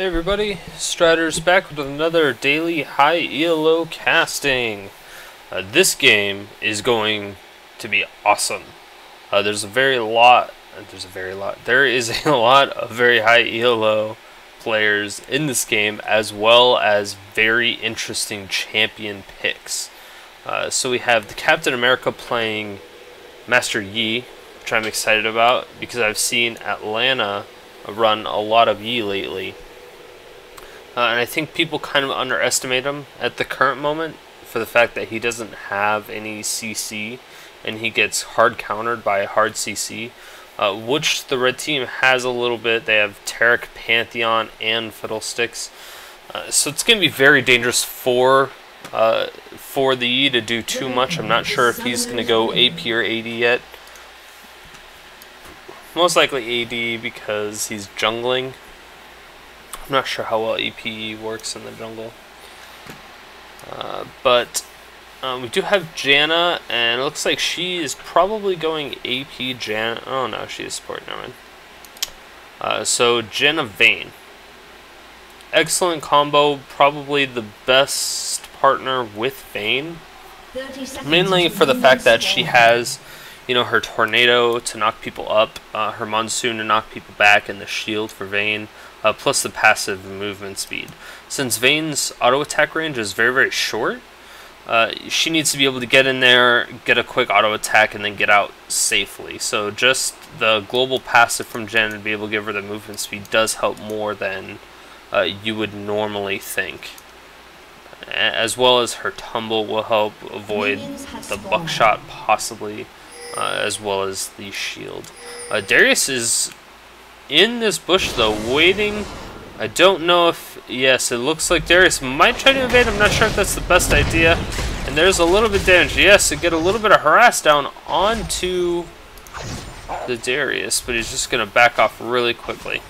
Hey everybody, Strider's back with another daily high ELO casting. This game is going to be awesome. There is a lot of very high ELO players in this game, as well as very interesting champion picks. So we have the Captain America playing Master Yi, which I'm excited about because I've seen Atlanta run a lot of Yi lately. And I think people kind of underestimate him at the current moment for the fact that he doesn't have any CC and he gets hard countered by a hard CC, which the red team has a little bit. They have Taric, Pantheon, and Fiddlesticks. So it's going to be very dangerous for the Yi to do too much. I'm not sure if he's going to go AP or AD yet. Most likely AD because he's jungling. I'm not sure how well APE works in the jungle. But we do have Janna, and it looks like she is probably going AP Janna. Oh no, she is support, never mind. So Janna Vayne. Excellent combo, probably the best partner with Vayne. Mainly for the fact that she has, you know, her tornado to knock people up, her monsoon to knock people back, and the shield for Vayne. Plus the passive movement speed. Since Vayne's auto attack range is very, very short, she needs to be able to get in there, get a quick auto attack, and then get out safely. So just the global passive from Jen to be able to give her the movement speed does help more than you would normally think. As well as her tumble will help avoid the buckshot possibly, as well as the shield. Darius is in this bush though, waiting. I don't know if, yes, it looks like Darius might try to invade. I'm not sure if that's the best idea. And there's a little bit of damage. Yes, to get a little bit of harass down onto the Darius, but he's just going to back off really quickly.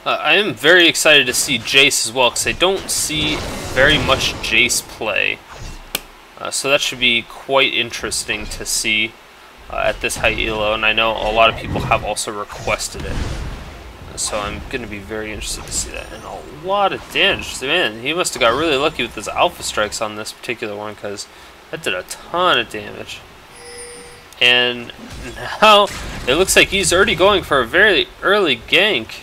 I am very excited to see Jayce as well, because I don't see very much Jayce play. So that should be quite interesting to see at this high ELO, and I know a lot of people have also requested it. So I'm going to be very interested to see that. And a lot of damage. Man, he must have got really lucky with his alpha strikes on this particular one, because that did a ton of damage. And now it looks like he's already going for a very early gank.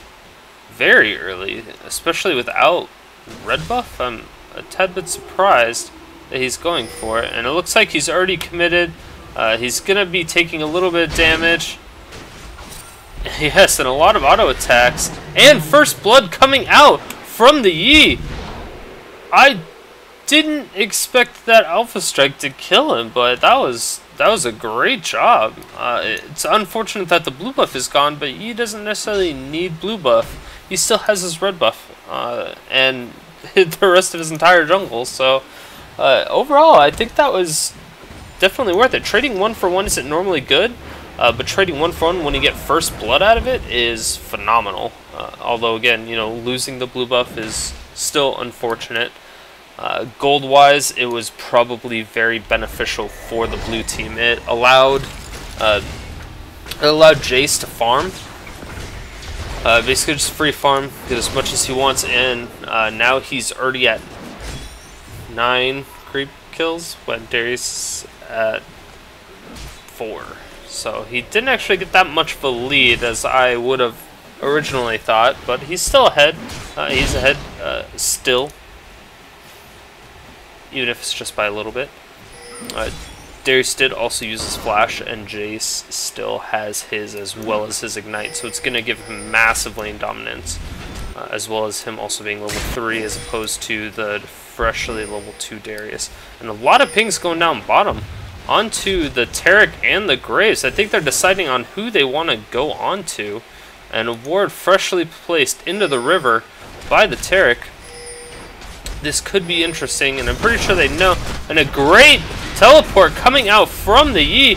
Very early, especially without red buff. I'm a tad bit surprised that he's going for it. And it looks like he's already committed. He's going to be taking a little bit of damage. Yes, and a lot of auto attacks. And first blood coming out from the Yi. I didn't expect that alpha strike to kill him, but that was a great job. It's unfortunate that the blue buff is gone, but Yi doesn't necessarily need blue buff. He still has his red buff and the rest of his entire jungle. So overall, I think that was definitely worth it. Trading 1-for-1 isn't normally good, but trading 1-for-1 when you get first blood out of it is phenomenal. Although again, you know, losing the blue buff is still unfortunate. Gold-wise, it was probably very beneficial for the blue team. It allowed Jayce to farm. Basically just free farm, get as much as he wants, and now he's already at 9 creep kills when Darius at 4. So he didn't actually get that much of a lead as I would have originally thought, but he's still ahead. He's ahead still, even if it's just by a little bit. Darius did also use his flash, and Jayce still has his as well as his ignite, so it's going to give him massive lane dominance, as well as him also being level 3 as opposed to the freshly level 2 Darius. And a lot of pings going down bottom onto the Taric and the Graves. I think they're deciding on who they want to go onto, and a ward freshly placed into the river by the Taric. This could be interesting, and I'm pretty sure they know. And a great teleport coming out from the Yi.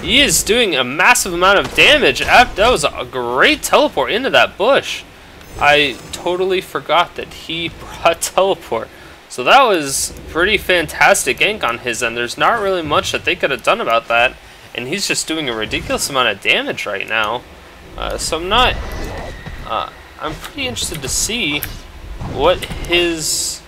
He is doing a massive amount of damage. That was a great teleport into that bush. I totally forgot that he brought teleport. So that was pretty fantastic gank on his end. There's not really much that they could have done about that. And he's just doing a ridiculous amount of damage right now. So I'm not I'm pretty interested to see what his...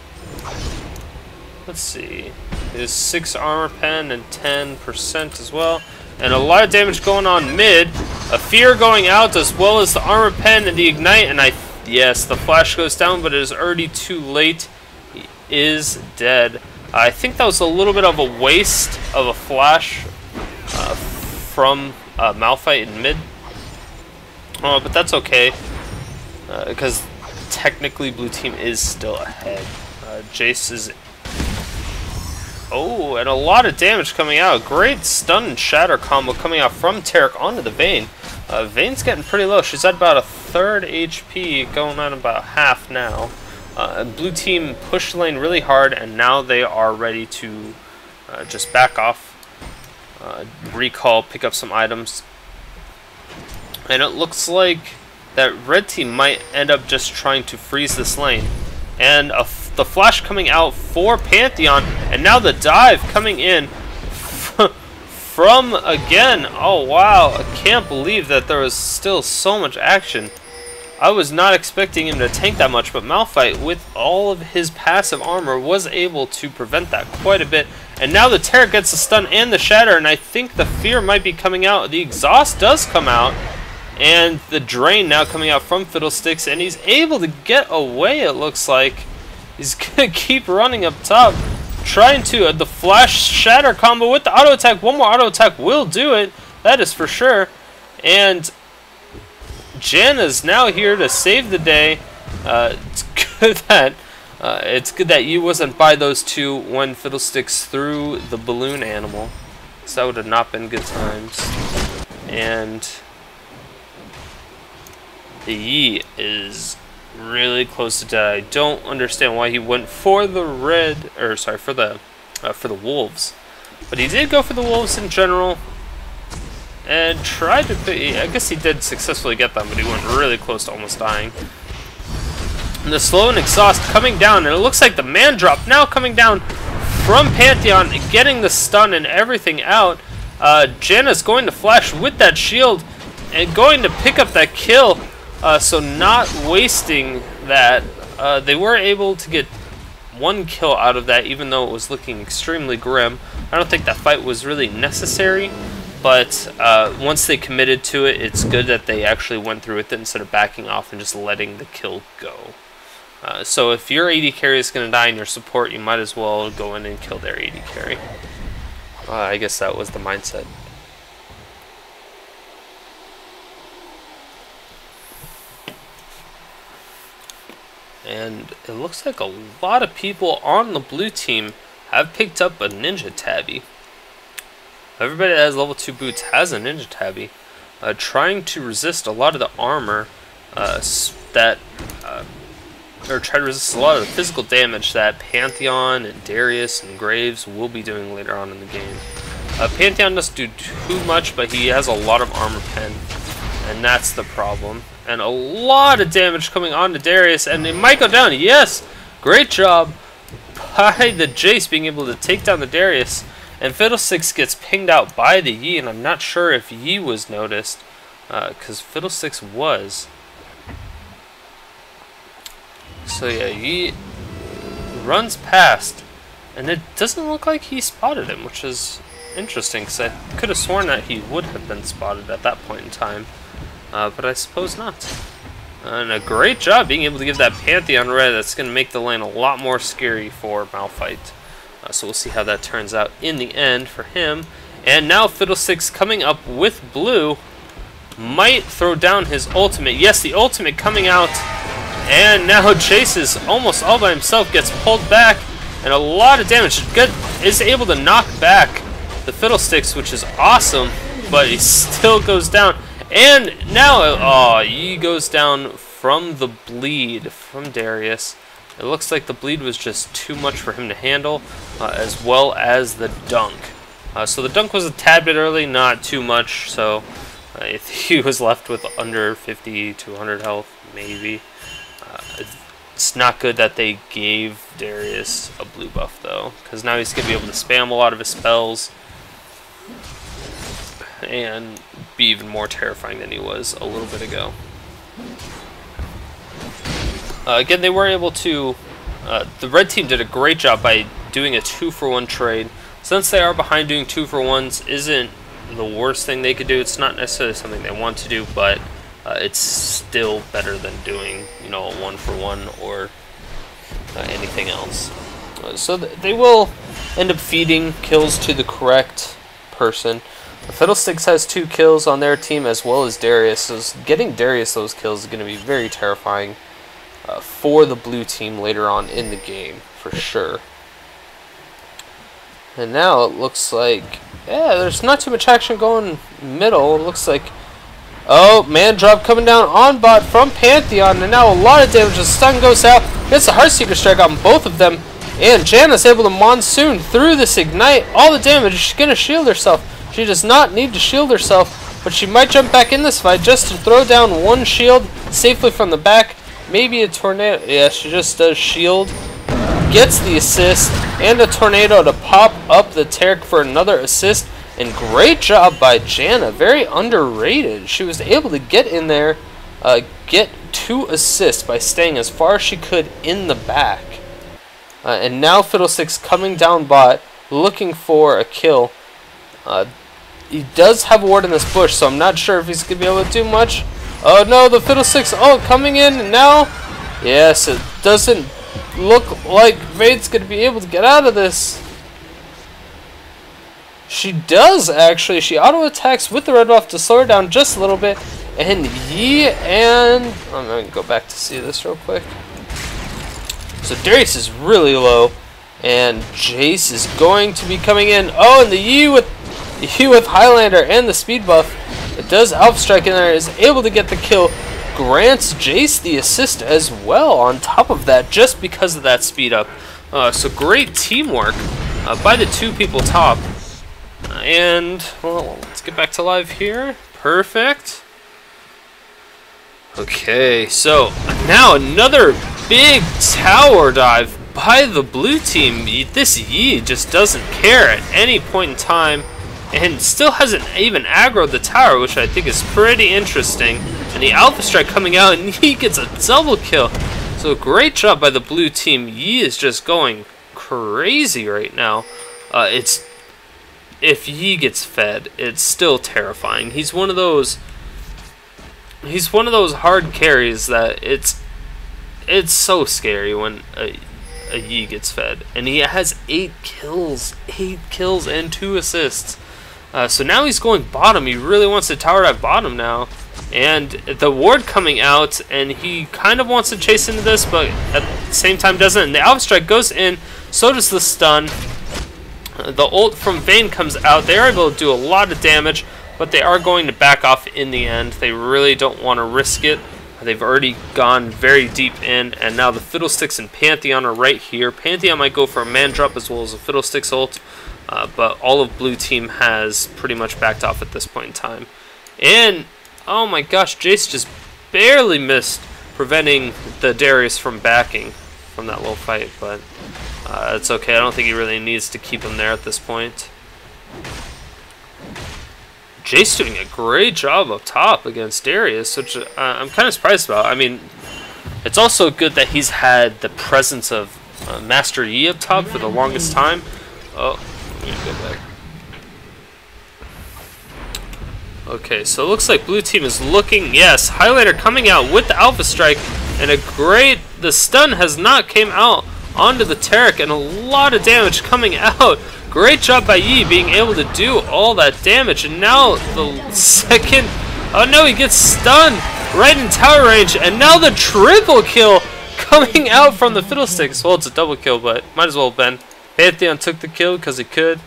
Let's see. His 6 armor pen and 10% as well. And a lot of damage going on mid. A fear going out as well as the armor pen and the ignite. And yes, the flash goes down, but it is already too late. He is dead. I think that was a little bit of a waste of a flash from Malphite in mid. But that's okay. Because technically blue team is still ahead. Jayce is... Oh, and a lot of damage coming out. Great stun and shatter combo coming out from Taric onto the Vayne. Vayne's getting pretty low. She's at about a third HP, going on about half now. Blue team pushed the lane really hard, and now they are ready to just back off, recall, pick up some items. And it looks like that red team might end up just trying to freeze this lane. And the flash coming out for Pantheon, and now the dive coming in from again. Oh wow, I can't believe that there was still so much action. I was not expecting him to tank that much, but Malphite, with all of his passive armor, was able to prevent that quite a bit. And now the Taric gets the stun and the shatter, and I think the fear might be coming out. The exhaust does come out, and the drain now coming out from Fiddlesticks, and he's able to get away, it looks like. He's going to keep running up top, trying to, the flash shatter combo with the auto attack. One more auto attack will do it, that is for sure. And Janna's now here to save the day. It's good that you wasn't by those two when Fiddlesticks threw the balloon animal, so that would have not been good times. And the Yi is really close to dead. I don't understand why he went for the for the wolves, but he did go for the wolves in general and tried to I guess he did successfully get them, but he went really close to almost dying. And the slow and exhaust coming down, and it looks like the man drop now coming down from Pantheon, getting the stun and everything out. Janna's going to flash with that shield and going to pick up that kill. So not wasting that. They were able to get one kill out of that, even though it was looking extremely grim. I don't think that fight was really necessary, but once they committed to it, it's good that they actually went through with it instead of backing off and just letting the kill go. So if your AD carry is going to die in your support, you might as well go in and kill their AD carry. I guess that was the mindset. And it looks like a lot of people on the blue team have picked up a ninja tabby. Everybody that has level 2 boots has a ninja tabby, trying to resist a lot of the armor or try to resist a lot of the physical damage that Pantheon and Darius and Graves will be doing later on in the game. Pantheon doesn't do too much, but he has a lot of armor pen, and that's the problem. And a lot of damage coming on to Darius, and it might go down. Yes, great job by the Jayce being able to take down the Darius. And Fiddlesticks gets pinged out by the Yi, and I'm not sure if Yi was noticed, because Fiddlesticks was. So yeah, Yi runs past, and it doesn't look like he spotted him, which is interesting, because I could have sworn that he would have been spotted at that point in time. But I suppose not. And a great job being able to give that Pantheon red. That's going to make the lane a lot more scary for Malphite. So we'll see how that turns out in the end for him. And now Fiddlesticks coming up with blue might throw down his ultimate. Yes, the ultimate coming out. And now Jayce is almost all by himself, gets pulled back. And a lot of damage. Is able to knock back the Fiddlesticks, which is awesome. But he still goes down. And now, he goes down from the bleed from Darius. It looks like the bleed was just too much for him to handle, as well as the dunk. So the dunk was a tad bit early, not too much, so if he was left with under 50 to 100 health, maybe. It's not good that they gave Darius a blue buff, though, because now he's going to be able to spam a lot of his spells and be even more terrifying than he was a little bit ago. Again, they were able to... the red team did a great job by doing a 2-for-1 trade. Since they are behind, doing 2-for-1s isn't the worst thing they could do. It's not necessarily something they want to do, but it's still better than doing, you know, a 1-for-1 or anything else. So they will end up feeding kills to the correct person. The Fiddlesticks has 2 kills on their team, as well as Darius. So getting Darius those kills is going to be very terrifying for the blue team later on in the game, for sure. And now it looks like, yeah, there's not too much action going middle. It looks like, oh, man drop coming down on bot from Pantheon, and now a lot of damage. The stun goes out. Gets a Heartseeker strike on both of them, and Janna's able to monsoon through this ignite all the damage. She's going to shield herself. She does not need to shield herself, but she might jump back in this fight just to throw down one shield safely from the back. Maybe a tornado. Yeah, she just does shield. Gets the assist and a tornado to pop up the Taric for another assist. And great job by Janna. Very underrated. She was able to get in there, get 2 assists by staying as far as she could in the back. And now Fiddlesticks coming down bot, looking for a kill. He does have a ward in this bush, so I'm not sure if he's going to be able to do much. Oh no, the Fiddlesticks, coming in, and now, yes, it doesn't look like Vayne's going to be able to get out of this. She does, actually. She auto-attacks with the red buff to slow her down just a little bit. And I'm going to go back to see this real quick. So Darius is really low, and Jayce is going to be coming in. Oh, and the Yi with Highlander and the speed buff. It does Alpha Strike in there, is able to get the kill. Grants Jayce the assist as well on top of that, just because of that speed up. So great teamwork by the 2 people top. And, well, let's get back to live here. Perfect. Okay, so now another big tower dive by the blue team. This Yi just doesn't care at any point in time, and still hasn't even aggroed the tower, which I think is pretty interesting. And the Alpha Strike coming out, and Yi gets a double kill. So great job by the blue team. Yi is just going crazy right now. If Yi gets fed, it's still terrifying. He's one of those hard carries that it's so scary when a Yi gets fed. And he has 8 kills and 2 assists. So now he's going bottom. He really wants to tower dive bottom now. And the ward coming out, and he kind of wants to chase into this, but at the same time doesn't. And the Alpha Strike goes in, so does the stun. The ult from Vayne comes out. They are able to do a lot of damage, but they are going to back off in the end. They really don't want to risk it. They've already gone very deep in, and now the Fiddlesticks and Pantheon are right here. Pantheon might go for a man drop as well as a Fiddlesticks ult. But all of blue team has pretty much backed off at this point in time. And, oh my gosh, Jayce just barely missed preventing the Darius from backing from that little fight. But it's okay. I don't think he really needs to keep him there at this point. Jayce doing a great job up top against Darius, which I'm kind of surprised about. I mean, it's also good that he's had the presence of Master Yi up top for the longest time. Oh. Go back. Okay, so it looks like blue team is looking, yes, Highlander coming out with the Alpha Strike, and the stun has not came out onto the Taric, and a lot of damage coming out. Great job by Yi being able to do all that damage, and now the second, oh no, he gets stunned right in tower range, and now the triple kill coming out from the Fiddlesticks. Well, it's a double kill, but might as well have been. Pantheon took the kill because he could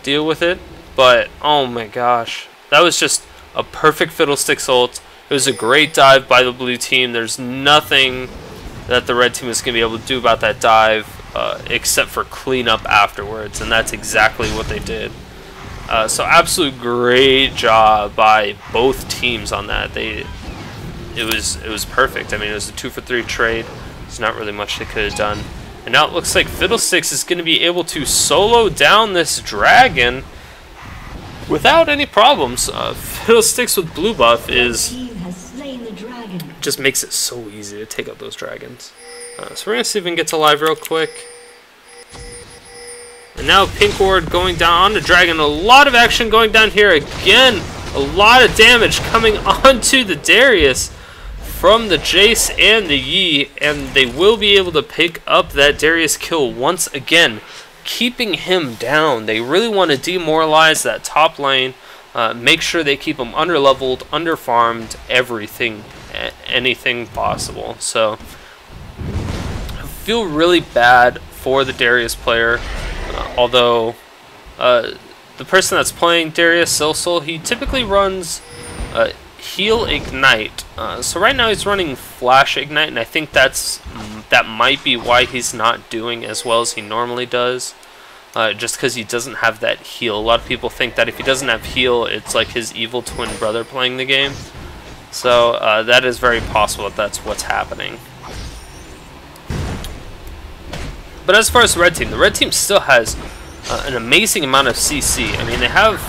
deal with it, but oh my gosh, that was just a perfect Fiddlesticks ult. It was a great dive by the blue team. There's nothing that the red team is going to be able to do about that dive except for clean up afterwards, and that's exactly what they did. So absolute great job by both teams on that. It was perfect. I mean, it was a 2-for-3 trade. There's not really much they could have done. And now it looks like Fiddlesticks is going to be able to solo down this dragon without any problems. Fiddlesticks with blue buff is just makes it so easy to take out those dragons. So we're going to see if we can get to live real quick. And now Pink Ward going down on the dragon. A lot of action going down here again. A lot of damage coming onto the Darius from the Jayce and the Yi. And they will be able to pick up that Darius kill once again, keeping him down. They really want to demoralize that top lane. Make sure they keep him underleveled, underfarmed, everything, anything possible. So I feel really bad for the Darius player. Although the person that's playing Darius, SilSol, he typically runs Heal Ignite. So right now he's running Flash Ignite, and I think that might be why he's not doing as well as he normally does. Just because he doesn't have that heal. A lot of people think that if he doesn't have heal, it's like his evil twin brother playing the game. So that is very possible that that's what's happening. But as far as the red team still has an amazing amount of CC. I mean, they have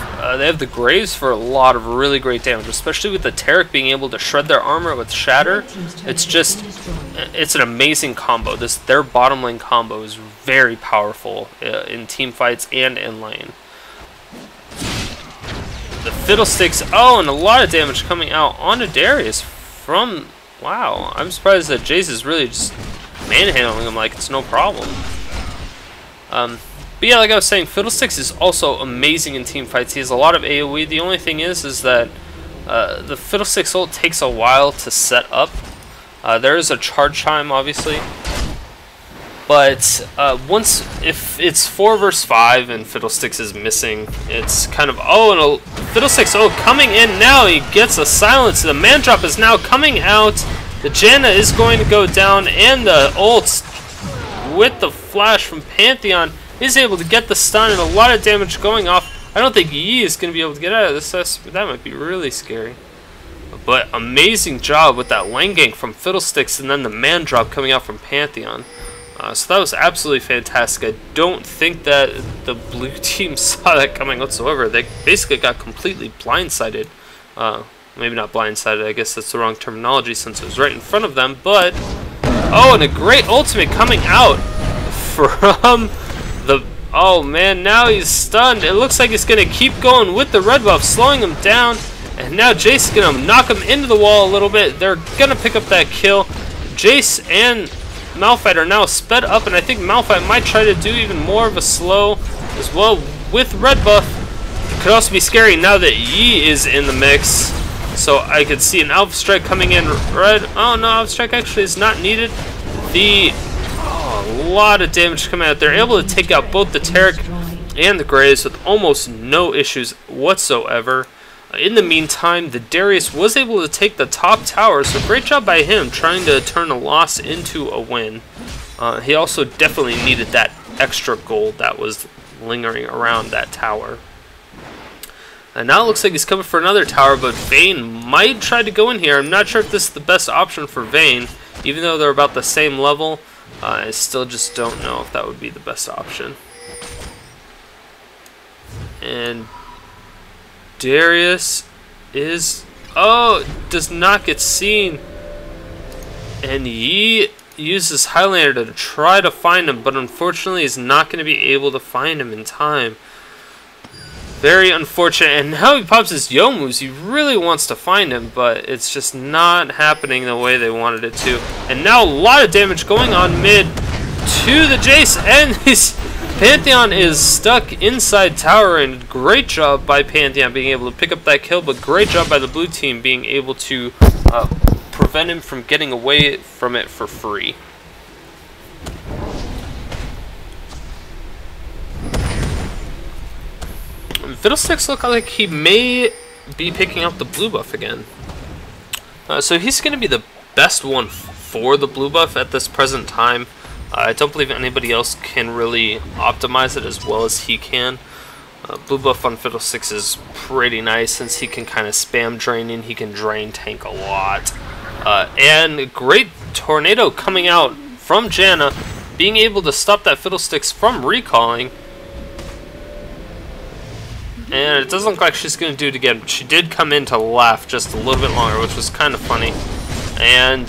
the Graves for a lot of really great damage, especially with the Taric being able to shred their armor with Shatter. It's an amazing combo. Their bottom lane combo is very powerful in team fights and in lane. The Fiddlesticks, and a lot of damage coming out onto Darius from, wow, I'm surprised that Jayce is really just manhandling him like it's no problem. But yeah, like I was saying, Fiddlesticks is also amazing in team fights. He has a lot of AoE. The only thing is that the Fiddlesticks ult takes a while to set up. There is a charge time, obviously. But if it's 4 versus 5 and Fiddlesticks is missing, it's kind of, and a Fiddlesticks coming in now. He gets a silence. The man drop is now coming out. The Janna is going to go down, and the ult with the flash from Pantheon is able to get the stun, and a lot of damage going off. I don't think Yi is going to be able to get out of this. That might be really scary. But amazing job with that lane gank from Fiddlesticks, and then the man drop coming out from Pantheon. So that was absolutely fantastic. I don't think that the blue team saw that coming whatsoever. They basically got completely blindsided. Maybe not blindsided, I guess that's the wrong terminology since it was right in front of them. But, and a great ultimate coming out from the... Oh man, now he's stunned. It looks like he's going to keep going with the red buff, slowing him down. And now Jayce is going to knock him into the wall a little bit. They're going to pick up that kill. Jayce and Malphite are now sped up, and I think Malphite might try to do even more of a slow as well with red buff. It could also be scary now that Yi is in the mix. So I could see an Alpha Strike coming in red. Oh no, Alpha Strike actually is not needed. A lot of damage coming out. They're able to take out both the Taric and the Graves with almost no issues whatsoever. In the meantime, the Darius was able to take the top tower, so great job by him trying to turn a loss into a win. He also definitely needed that extra gold that was lingering around that tower. And now it looks like he's coming for another tower, but Vayne might try to go in here. I'm not sure if this is the best option for Vayne, even though they're about the same level. I still just don't know if that would be the best option. And Darius is... does not get seen. And Yi uses Highlander to try to find him, but unfortunately is not going to be able to find him in time. Very unfortunate. And now he pops his Yo moves. He really wants to find him, but it's just not happening the way they wanted it to. And now a lot of damage going on mid to the Jayce, and his Pantheon is stuck inside tower, and great job by Pantheon being able to pick up that kill, but great job by the blue team being able to prevent him from getting away from it for free. Fiddlesticks look like he may be picking up the blue buff again. So he's going to be the best one for the blue buff at this present time. I don't believe anybody else can really optimize it as well as he can. Blue buff on Fiddlesticks is pretty nice since he can kind of spam draining. He can drain tank a lot. And great tornado coming out from Janna, being able to stop that Fiddlesticks from recalling. And it doesn't look like she's going to do it again, but she did come in to laugh just a little bit longer, which was kind of funny. And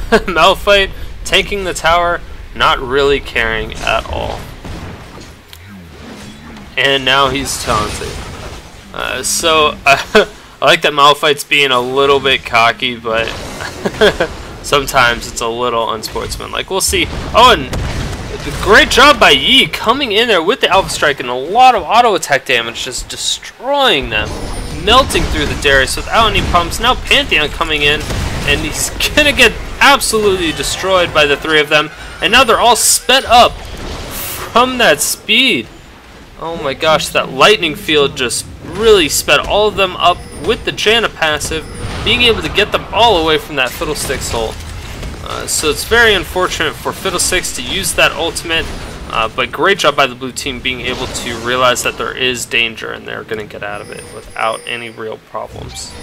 Malphite taking the tower, not really caring at all. And now he's taunted. So I like that Malphite's being a little bit cocky, but sometimes it's a little unsportsmanlike. We'll see. Oh, and great job by Yi coming in there with the Alpha Strike and a lot of auto attack damage, just destroying them, melting through the Darius without any problems. Now Pantheon coming in, and he's gonna get absolutely destroyed by the three of them. And now they're all sped up from that speed. Oh my gosh, that lightning field just really sped all of them up with the Janna passive, being able to get them all away from that Fiddlesticks ult. So it's very unfortunate for Fiddlesticks to use that ultimate, but great job by the blue team being able to realize that there is danger and they're going to get out of it without any real problems.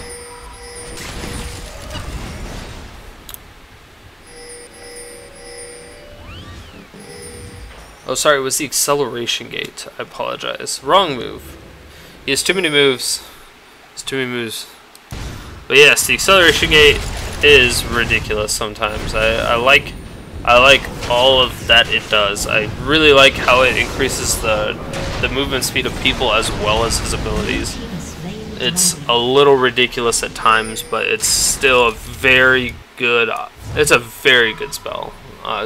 Oh, sorry, it was the acceleration gate. I apologize. Wrong move. He has too many moves. It's too many moves. But yes, the acceleration gate is ridiculous sometimes. I like all of that it does. I really like how it increases the movement speed of people as well as his abilities. It's a little ridiculous at times, but it's still a very good. It's a very good spell.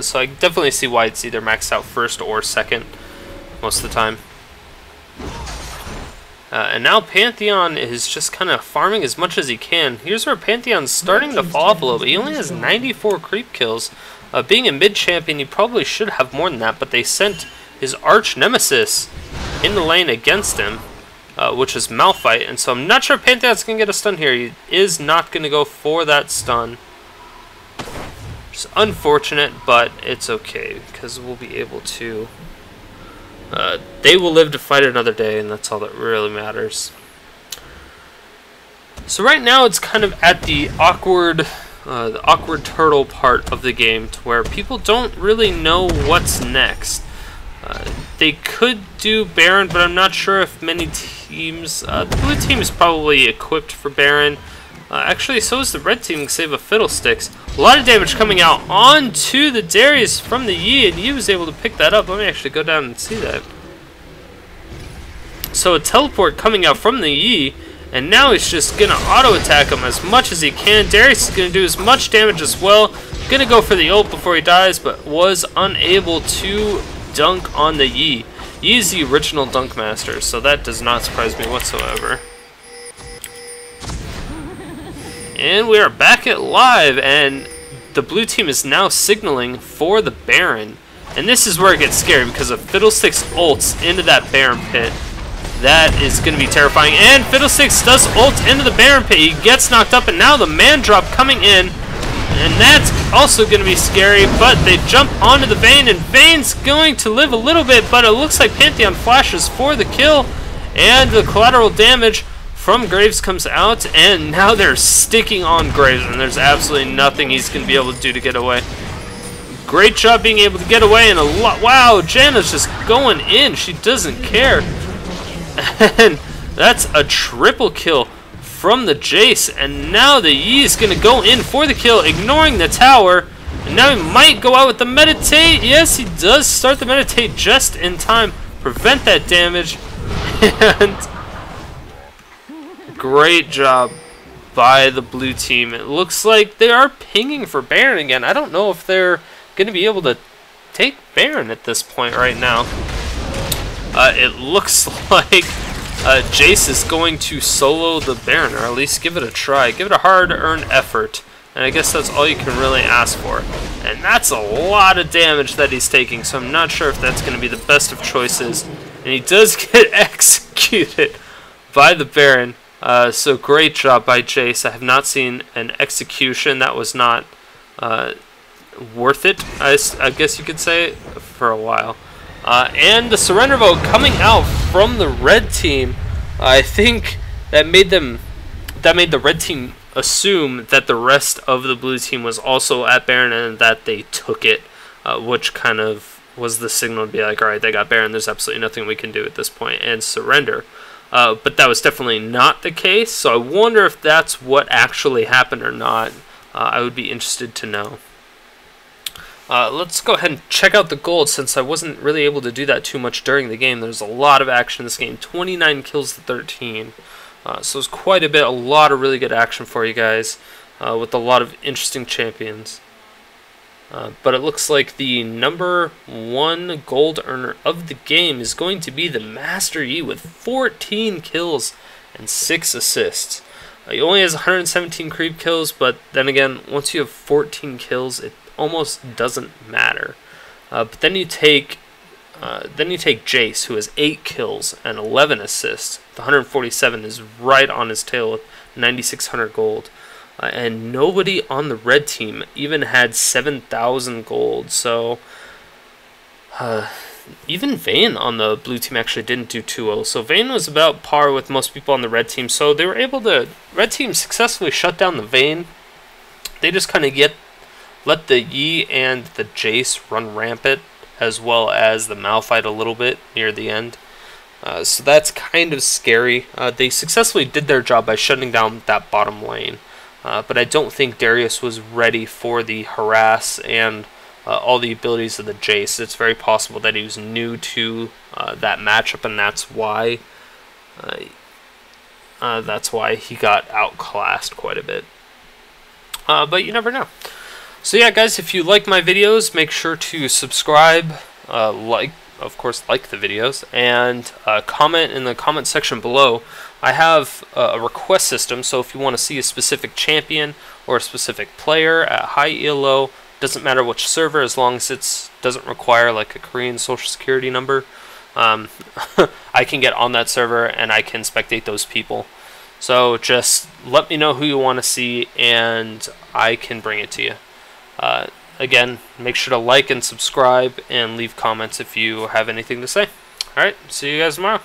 So I definitely see why it's either maxed out first or second most of the time. And now Pantheon is just kind of farming as much as he can. Here's where Pantheon's starting to fall off a little bit. He only has 94 creep kills. Being a mid-champion, he probably should have more than that, but they sent his arch nemesis in the lane against him, which is Malphite. And so I'm not sure if Pantheon's going to get a stun here. He is not going to go for that stun. It's unfortunate, but it's okay, because we'll be able to... they will live to fight another day, and that's all that really matters. So right now it's kind of at the awkward turtle part of the game, to where people don't really know what's next. They could do Baron, but I'm not sure if many teams... the blue team is probably equipped for Baron. Actually, so is the red team, save a Fiddlesticks. A lot of damage coming out onto the Darius from the Yi, and Yi was able to pick that up. Let me actually go down and see that. So a teleport coming out from the Yi, and now he's just going to auto-attack him as much as he can. Darius is going to do as much damage as well. Going to go for the ult before he dies, but was unable to dunk on the Yi. Yi is the original dunk master, so that does not surprise me whatsoever. And we are back at live, and the blue team is now signaling for the Baron. And this is where it gets scary, because if Fiddlesticks ults into that Baron pit, that is going to be terrifying. And Fiddlesticks does ult into the Baron pit. He gets knocked up, and now the man drop coming in. And that's also going to be scary, but they jump onto the Vayne, and Vayne's going to live a little bit, but it looks like Pantheon flashes for the kill, and the collateral damage from Graves comes out, and now they're sticking on Graves, and there's absolutely nothing he's going to be able to do to get away. Great job being able to get away, and a lot. Wow, Janna's just going in. She doesn't care. And that's a triple kill from the Jayce, and now the Yi is going to go in for the kill, ignoring the tower, and now he might go out with the meditate. Yes, he does start the meditate just in time, prevent that damage, and great job by the blue team. It looks like they are pinging for Baron again. I don't know if they're going to be able to take Baron at this point right now. It looks like Jayce is going to solo the Baron, or at least give it a try. Give it a hard-earned effort, and I guess that's all you can really ask for. And that's a lot of damage that he's taking, so I'm not sure if that's going to be the best of choices. And he does get executed by the Baron. So great job by Jayce. I have not seen an execution that was not worth it, I guess you could say, for a while. And the surrender vote coming out from the red team. I think that made the red team assume that the rest of the blue team was also at Baron and that they took it, which kind of was the signal to be like, all right, they got Baron, there's absolutely nothing we can do at this point, and surrender. But that was definitely not the case, so I wonder if that's what actually happened or not. I would be interested to know. Let's go ahead and check out the gold, since I wasn't really able to do that too much during the game. There's a lot of action in this game. 29 kills to 13. So it's quite a bit, a lot of really good action for you guys, with a lot of interesting champions. But it looks like the number 1 gold earner of the game is going to be the Master Yi with 14 kills and 6 assists. He only has 117 creep kills, but then again, once you have 14 kills, it almost doesn't matter. But then you take Jayce, who has 8 kills and 11 assists. The 147 is right on his tail with 9,600 gold. And nobody on the red team even had 7,000 gold. So even Vayne on the blue team actually didn't do too well. So Vayne was about par with most people on the red team. So they were able to, red team successfully shut down the Vayne. They just kind of let the Yi and the Jayce run rampant, as well as the Malphite a little bit near the end. So that's kind of scary. They successfully did their job by shutting down that bottom lane. But I don't think Darius was ready for the harass and all the abilities of the Jayce. It's very possible that he was new to that matchup, and that's why he got outclassed quite a bit. But you never know. So yeah, guys, if you like my videos, make sure to subscribe, of course, like the videos, and comment in the comment section below. I have a request system, so if you want to see a specific champion or a specific player at high ELO, doesn't matter which server, as long as it doesn't require like a Korean social security number, I can get on that server and I can spectate those people. So just let me know who you want to see and I can bring it to you. Again, make sure to like and subscribe and leave comments if you have anything to say. Alright, see you guys tomorrow.